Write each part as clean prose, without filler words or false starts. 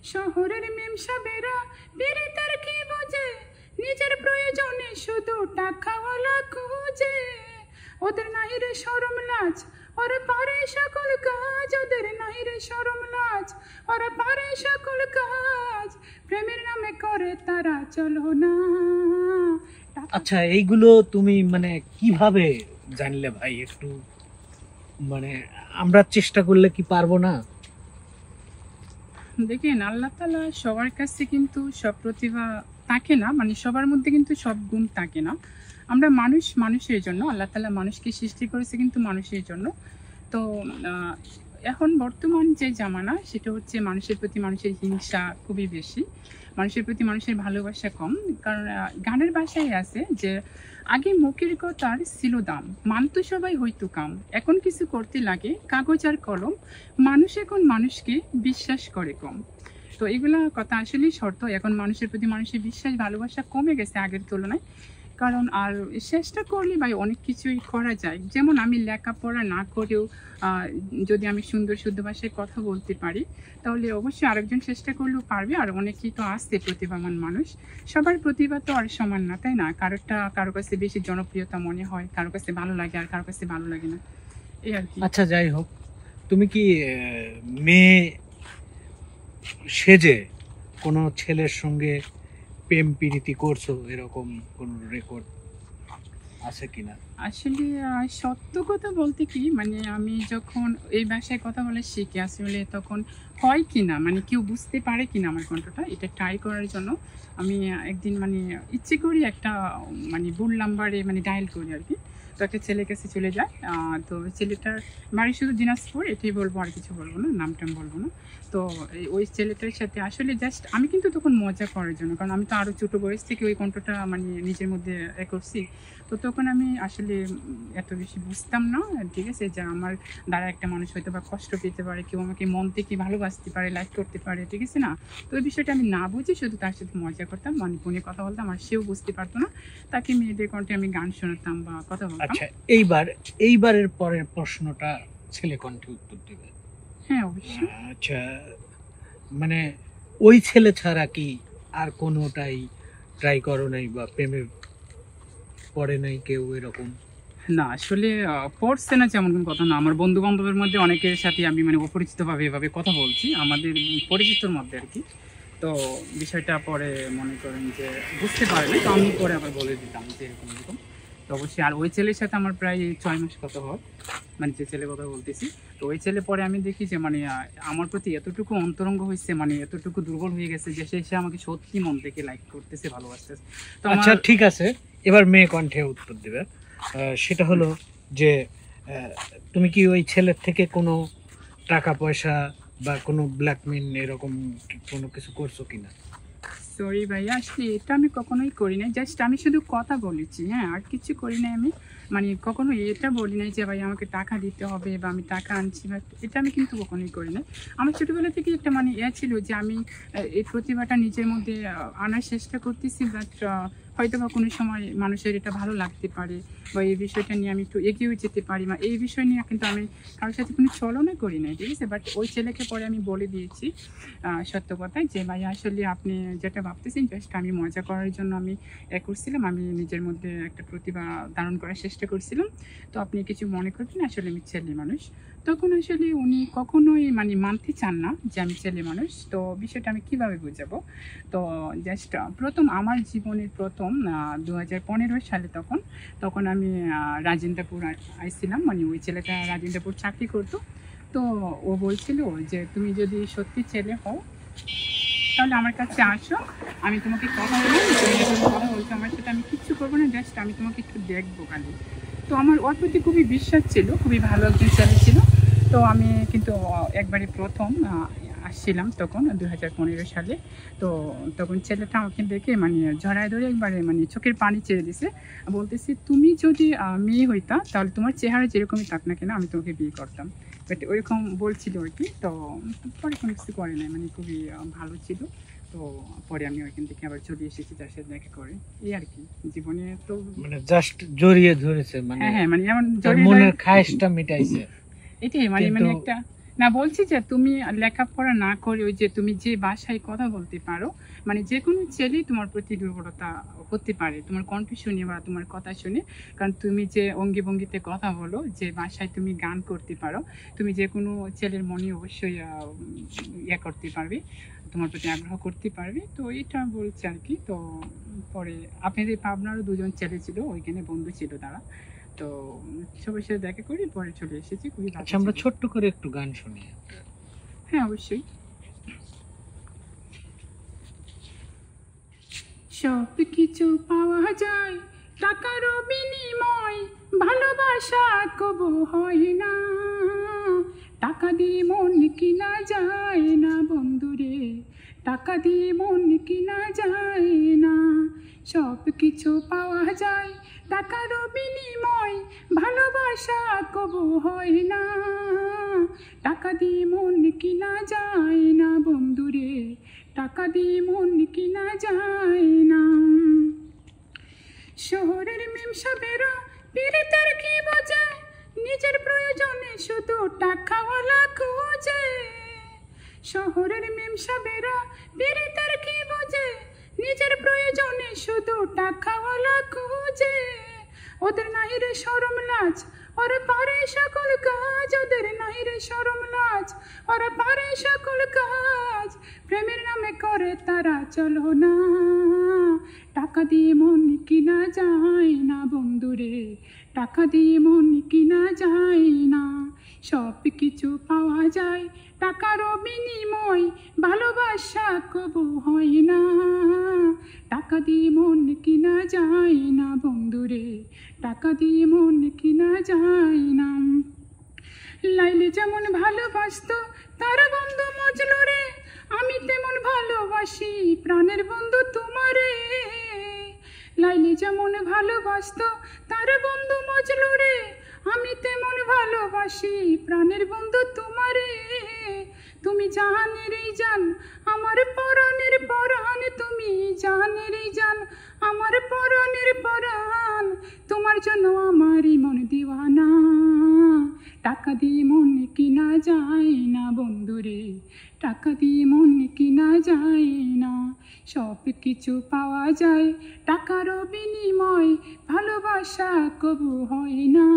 শহরের মেম সাবেরা পীড়িতের কি বোঝে, নিজের প্রয়োজনে শুধু টাকাওয়ালা খুঁজে। ওদের নাই রে শরম লাজ, ওরা পারে সকল কাজ। ওদের নাই রে শরম লাজ, ওরা পারে সকল কাজ। প্রেমের নামে করে তারা চলো না। আচ্ছা, এইগুলো তুমি মানে কিভাবে জানলে ভাই? একটু মানে আমরা চেষ্টা করলে কি পারবো না? দেখেন, আল্লাহ তাআলা সবার কাছে কিন্তু সব প্রতিভা থাকে না, মানে সবার মধ্যে কিন্তু সব গুণ থাকে না। আমরা মানুষ, মানুষের জন্য আল্লাহ তাআলা মানুষকে সৃষ্টি করেছে কিন্তু মানুষের জন্য। তো আহ, এখন বর্তমান যে জামানা, সেটা হচ্ছে মানুষের প্রতি মানুষের হিংসা খুবই বেশি, মানুষের প্রতি মানুষের ভালোবাসা কম। কারণ গানের ভাষায় আছে যে আগে মুখের কথার ছিল দাম, মানতো সবাই হইতো কাম। এখন কিছু করতে লাগে কাগজ আর কলম, মানুষ এখন মানুষকে বিশ্বাস করে কম। তো এগুলা কথা আসলেই শর্ত। এখন মানুষের প্রতি মানুষের বিশ্বাস ভালোবাসা কমে গেছে আগের তুলনায়। কারণ আর চেষ্টা করলে ভাই অনেক কিছুই করা যায়। যেমন আমি লেখাপড়া না করেও যদি আমি সুন্দর শুদ্ধ ভাষায় কথা বলতে পারি, তাহলে অবশ্যই আরেকজন চেষ্টা করলেও পারবে। আর অনেকেই তো আসছে প্রতিভাবান মানুষ। সবার প্রতিভা তো আর সমান না, তাই না? কারো কাছে বেশি জনপ্রিয়তা মনে হয়, কারো কাছে ভালো লাগে, আর কারো কাছে ভালো লাগে না, এই আর কি। আচ্ছা, যাই হোক, তুমি কি মেয়ে সেজে কোনো ছেলের সঙ্গে প্রেম প্রীতি করছো, এরকম কোন রেকর্ড আছে কিনা? আসলে সত্য কথা বলতে কি, মানে আমি যখন এই ভাষায় কথা বলে শিখি আসলে, তখন হয় কি না, মানে কেউ বুঝতে পারে কিনা আমার কণ্ঠটা, এটা ট্রাই করার জন্য আমি একদিন মানে ইচ্ছে করি একটা মানে ভুল নাম্বারে মানে ডায়াল করি আর কি। তো একটা ছেলের কাছে চলে যায়। তো ছেলেটার বাড়ি শুধু দিনাজপুর, এটাই বলবো, আর কিছু বলবো না, নাম টাম বলবো না। তো ওই ছেলেটার সাথে আসলে জাস্ট আমি কিন্তু তখন মজা করার জন্য, কারণ আমি তো আরও ছোটো বয়স থেকে ওই কণ্ঠটা মানে নিজের মধ্যে করছি। তো তখন আমি আসলে এত বেশি বুঝতাম না, ঠিক আছে, যে আমার দ্বারা একটা মানুষ হয়তো বা কষ্ট পেতে পারে, কেউ আমাকে মন থেকে ভালোবাসতে পারে, লাইক করতে পারে, ঠিক আছে না। তো ওই বিষয়টা আমি না বুঝে শুধু তার সাথে মজা করতাম, মানে ফোনে কথা বলতাম, আর সেও বুঝতে পারতো না। তাকে মেয়েদের কণ্ঠে আমি গান শোনাতাম বা কথা বলতাম। আচ্ছা, এইবারের পরের প্রশ্নটা ছেলে কণ্ঠে উত্তর দেবে। হ্যাঁ, অবশ্যই। আচ্ছা, মানে ওই ছেলে ছাড়া কি আর কোনোটাই ট্রাই করো নাই, বা প্রেমে পড়ে নাই কেউ এরকম? না, আসলে পড়ছে না যেমন কোনো কথা না। আমার বন্ধু বান্ধবের মধ্যে অনেকের সাথে আমি মানে অপরিচিতভাবে এভাবে কথা বলছি, আমাদের পরিচিতর মধ্যে আর কি। তো বিষয়টা পরে মনে করেন যে বুঝতে পারেনি, তো আমি পরে আবার বলে দিতাম যে এরকম এরকম। তো অবশ্যই আর ওই ছেলের সাথে আমার প্রায় 6 মাস কথা হয়, মানে যে ছেলে কথা বলতেছি। তো ওই ছেলে পরে আমি দেখি যে মানে আমার প্রতি এতটুকু অন্তরঙ্গ হয়েছে, মানে এতটুকু দুর্বল হয়ে গেছে যে সে আমাকে সত্যি মন থেকে লাইক করতেছে, ভালোবাসতেছে। তো আচ্ছা, ঠিক আছে, এবার মেয়ে কণ্ঠে উত্তর দেবে। সেটা হলো যে তুমি কি ওই ছেলের থেকে কোনো টাকা পয়সা বা কোনো ব্ল্যাকমেল এরকম কোনো কিছু করছো কিনা? সরি ভাইয়া, আসলে এটা আমি কখনোই করি নাই। জাস্ট আমি শুধু কথা বলেছি, হ্যাঁ, আর কিছু করি নাই আমি। মানে কখনো এটা বলি নাই যে ভাই আমাকে টাকা দিতে হবে বা আমি টাকা আনছি, বা এটা আমি কিন্তু কখনোই করি নাই। আমার ছোটোবেলা থেকে একটা মানে ছিল যে আমি এই প্রতিভাটা নিজের মধ্যে আনার চেষ্টা করতেছি, বাট হয়তো বা কোনো সময় মানুষের এটা ভালো লাগতে পারে, বা এই বিষয়টা নিয়ে আমি একটু এগিয়েও যেতে পারি, বা এই বিষয় নিয়ে কিন্তু আমি কারোর সাথে কোনো চলনই করি নাই, ঠিক আছে। বাট ওই ছেলেকে পরে আমি বলে দিয়েছি সত্য কথাই যে ভাই আসলে আপনি যেটা ভাবতেছেন জাস্ট আমি মজা করার জন্য আমি করছিলাম, আমি নিজের মধ্যে একটা প্রতিভা ধারণ করার চেষ্টা করছিলাম। তো আপনি কিছু মনে করবেন, আসলে আমি ছেলে মানুষ। তখন আসলে উনি কখনোই মানে মানতে চান না যে আমি ছেলে মানুষ। তো বিষয়টা আমি কিভাবে বুঝাবো? তো জাস্ট প্রথম আমার জীবনের প্রথম 2015 সালে তখন আমি রাজেন্দ্রপুর আইছিলাম, মানে ওই ছেলেটা রাজেন্দ্রপুর চাকরি করতো। তো ও বলছিল যে তুমি যদি সত্যি ছেলে হও তাহলে আমার কাছে আসো, আমি তোমাকে কথা বলবো, তুমি যখন কথা বলছো আমার সাথে, আমি কিচ্ছু করবো না, জাস্ট আমি তোমাকে একটু দেখবো খালি। তো আমার ওর প্রতি খুবই বিশ্বাস ছিল, খুবই ভালো একজন ছেলে ছিল। তো আমি কিন্তু একবারে প্রথম আসছিলাম তখন 2015 সালে। তো তখন ছেলেটা আমাকে দেখে মানে জড়ায় ধরে একবারে মানে চোখের পানি ছেড়ে দিছে, বলতেছি তুমি যদি মেয়ে হইতা তাহলে তোমার চেহারা যেরকমই থাক না কেন আমি তোমাকে বিয়ে করতাম। বাট ওইরকম বলছিল আর কি। তো পরে কোনো কিছু করে নাই, মানে খুবই ভালো ছিল। তো পরে আমি ওইখান থেকে আবার চলে এসেছি তার সাথে দেখা করে, এই আর কি জীবনে। তো মানে জাস্ট জড়িয়ে ধরেছে, মানে হ্যাঁ হ্যাঁ, মানে এমন তার মনের খায়েশটা মিটাইছে। এটাই মানে মানে কিন্তু একটা না, বলছি যে তুমি লেখাপড়া না করে ওই যে তুমি যে ভাষায় কথা বলতে পারো, মানে যে কোনো ছেলেই তোমার প্রতি দুর্বলতা হতে পারে তোমার কণ্ঠ শুনে বা তোমার কথা শুনে। কারণ তুমি যে অঙ্গি ভঙ্গিতে কথা বলো, যে ভাষায় তুমি গান করতে পারো, তুমি যে কোনো ছেলের মনে অবশ্যই ইয়ে করতে পারবে, তোমার প্রতি আগ্রহ করতে পারবে। তো এটা বলছে আর কি। তো পরে আপনাদের পাবনারও দুজন ছেলে ছিল, ওইখানে বন্ধু ছিল তারা। তো সবার সাথে দেখা করি, পরে চলে এসেছি, খুবই ভালো আচ্ছা, আমরা ছিল। ছোট্ট করে একটু গান শুনি। হ্যাঁ, অবশ্যই। সব কিছু পাওয়া যায় টাকারও বিনিময়, ভালোবাসা কবু হয় না। টাকা দিয়ে মন কিনা যায় না বন্ধুরে, টাকা দিয়ে মন কিনা যায় না। সব কিছু পাওয়া যায় টাকারও বিনিময়, ভালোবাসা কবু হয় না। টাকা দিয়ে মন কিনা যায় না বন্ধুরে, টাকা দিয়ে মন কিনা যায় না। শহরের মেমসাবেরা পীড়িতের কি বোঝে, নিজের প্রয়োজনে শুধু টাকাওয়ালা খোঁজে। শহরের মেমসাবেরা পীড়িতের কি বোঝে, নিজের প্রয়োজনে শুধু টাকাওয়ালা খোঁজে। ওদের নাই রে শরম লাজ, ওরা পারে সকল কাজ। ওদের নাই রে শরম লাজ, ওরা পারে সকল কাজ। প্রেমের নামে করে তারা চলো না, টাকা দিয়ে মন কিনা যায় না বন্ধুরে, টাকা দিয়ে মন কিনা যায় না। সব কিছু পাওয়া যায় টাকারও বিনিময়, ভালোবাসা কবু হয় না। টাকা দিয়ে মন কিনা যায় না বন্ধুরে, টাকা দিয়ে মন কিনা যায় না। লাইলে যেমন ভালোবাসতো তার বন্ধু মজলো রে, আমি তেমন ভালোবাসি প্রাণের বন্ধু তোমারে। লাইলে যেমন ভালোবাসতো তার বন্ধু মজলো রে, আমি তেমন ভালোবাসি প্রাণের বন্ধু তোমারে। তুমি জাহানেরই জান, আমার পরাণের পরাণ। তুমি জাহানেরই জান, আমার পরাণের পরাণ। তোমার জন্য আমারই মন দিওয়ানা, টাকা দিয়ে মন কিনা যায় না বন্ধুরে, টাকা দিয়ে মন কিনা যায় না। সব কিছু পাওয়া যায় টাকারও বিনিময়, ভালোবাসা কবু হয় না।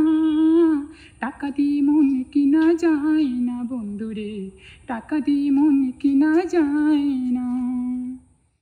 টাকা দিয়ে মন কিনা যায় না বন্ধুরে, টাকা দিয়ে মন কিনা যায় না।